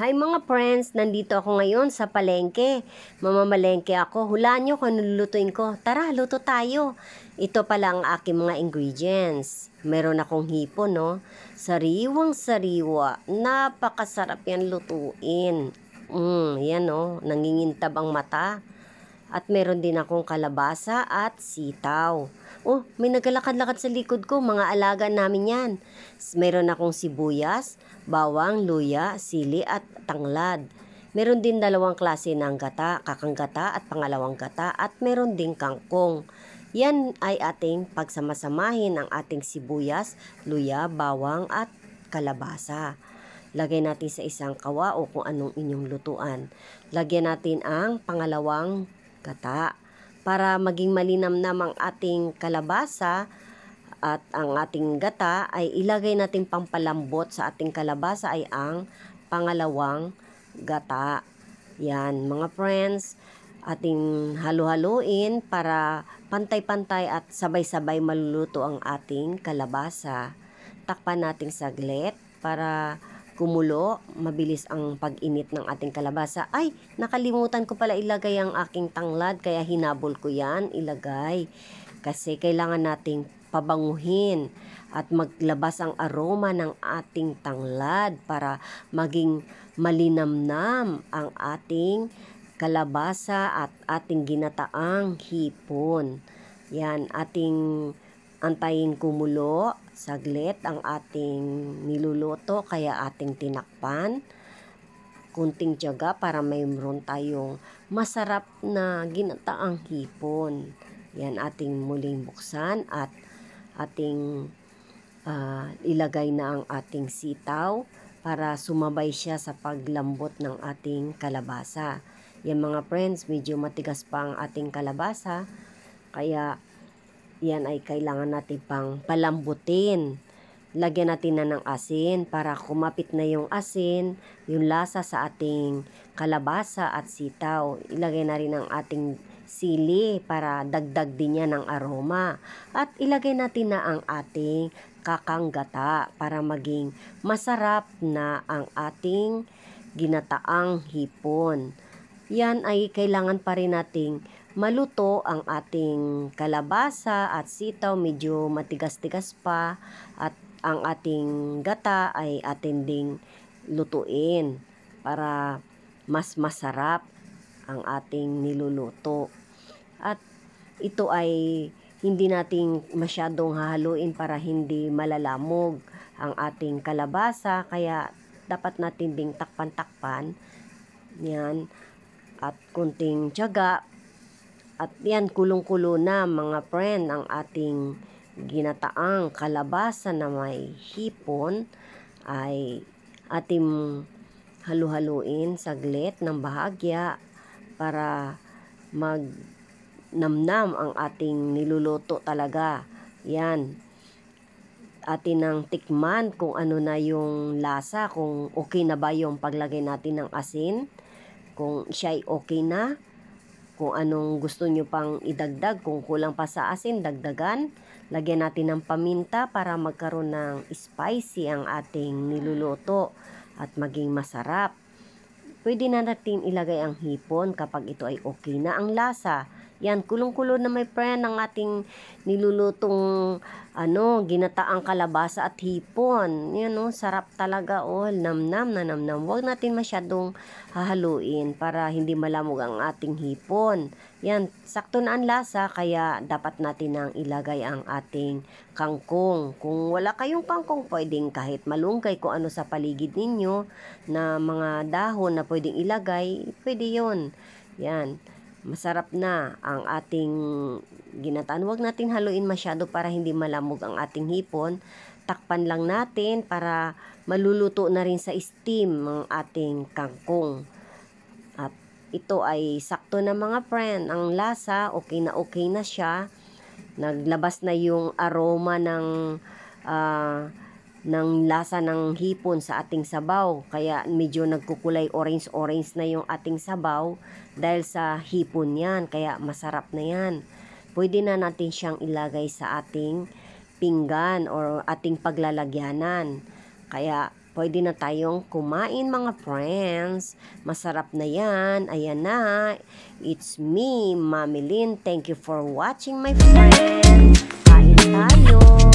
Hi mga friends, nandito ako ngayon sa palengke. Mamamalengke ako. Hulaan nyo kung ano lulutuin ko. Tara, luto tayo. Ito pala ang aking mga ingredients. Meron akong hipon, no? Sariwang sariwa. Napakasarap yan lutuin. Yan, no? Nangingintab ang mata. At meron din akong kalabasa at sitaw. Oh, may naglalakad-lakad sa likod ko. Mga alaga namin yan. Meron akong sibuyas, bawang, luya, sili at tanglad. Meron din dalawang klase ng gata, kakang gata at pangalawang gata. At meron din kangkong. Yan ay ating pagsamasamahin ang ating sibuyas, luya, bawang at kalabasa. Lagay natin sa isang kawa o kung anong inyong lutuan. Lagyan natin ang pangalawang gata para maging malinamnam ang ating kalabasa at ang ating gata ay ilagay natin pampalambot sa ating kalabasa ay ang pangalawang gata. Yan mga friends, ating halo-haluin para pantay-pantay at sabay-sabay maluluto ang ating kalabasa. Takpan natin saglit para kumulo, mabilis ang pag-init ng ating kalabasa. Ay, nakalimutan ko pala ilagay ang aking tanglad, kaya hinabol ko yan, ilagay. Kasi kailangan nating pabanguhin at maglabas ang aroma ng ating tanglad para maging malinamnam ang ating kalabasa at ating ginataang hipon. Yan, ating antayin kumulo saglit ang ating niluluto, kaya ating tinakpan. Kunting tiyaga para mayroon tayong masarap na ginataang hipon. Yan, ating muling buksan at ating ilagay na ang ating sitaw para sumabay siya sa paglambot ng ating kalabasa. Yan mga friends, medyo matigas pa ang ating kalabasa, kaya yan ay kailangan natin pang palambutin. Lagyan natin na ng asin para kumapit na yung asin, yung lasa sa ating kalabasa at sitaw. Ilagay na rin ang ating sili para dagdag din yan ng aroma. At ilagay natin na ang ating kakang gata para maging masarap na ang ating ginataang hipon. Yan ay kailangan pa rin nating maluto ang ating kalabasa at sitaw, medyo matigas-tigas pa, at ang ating gata ay atin ding lutuin para mas masarap ang ating niluluto. At ito ay hindi nating masyadong hahaluin para hindi malalamog ang ating kalabasa, kaya dapat natin ding takpan-takpan yan at kunting tiyaga. At yan, kulong-kulo na mga friend ang ating ginataang kalabasa na may hipon, ay ating halu-haluin saglit ng bahagya para magnamnam ang ating niluluto talaga. Yan, atin ang tikman kung ano na yung lasa, kung okay na ba yung paglagay natin ng asin, kung siya ay okay na, kung anong gusto nyo pang idagdag, kung kulang pa sa asin, dagdagan. Lagyan natin ng paminta para magkaroon ng spicy ang ating niluluto at maging masarap. Pwede na natin ilagay ang hipon kapag ito ay okay na ang lasa. Yan, kulong-kulo na may friend ang ating nilulutong ginataang kalabasa at hipon. Yan, sarap talaga, namnam na namnam. Huwag natin masyadong hahaluin para hindi malamog ang ating hipon. Yan, sakto na ang lasa, kaya dapat natin nang ilagay ang ating kangkong. Kung wala kayong kangkong, pwedeng kahit malunggay kung ano sa paligid ninyo na mga dahon na pwedeng ilagay, pwede yun. Yan, masarap na ang ating ginataan. Huwag natin haluin masyado para hindi malamog ang ating hipon. Takpan lang natin para maluluto na rin sa steam ang ating kangkong. At ito ay sakto na mga friend. Ang lasa, okay na siya. Naglabas na yung aroma ng lasa ng hipon sa ating sabaw, kaya medyo nagkukulay orange na yung ating sabaw dahil sa hipon yan, kaya masarap na yan. Pwede na natin siyang ilagay sa ating pinggan or ating paglalagyanan, kaya Pwede na tayong kumain mga friends. Masarap na yan. Ayan na. It's me, Mami Lynn. Thank you for watching my friends. Kain tayo.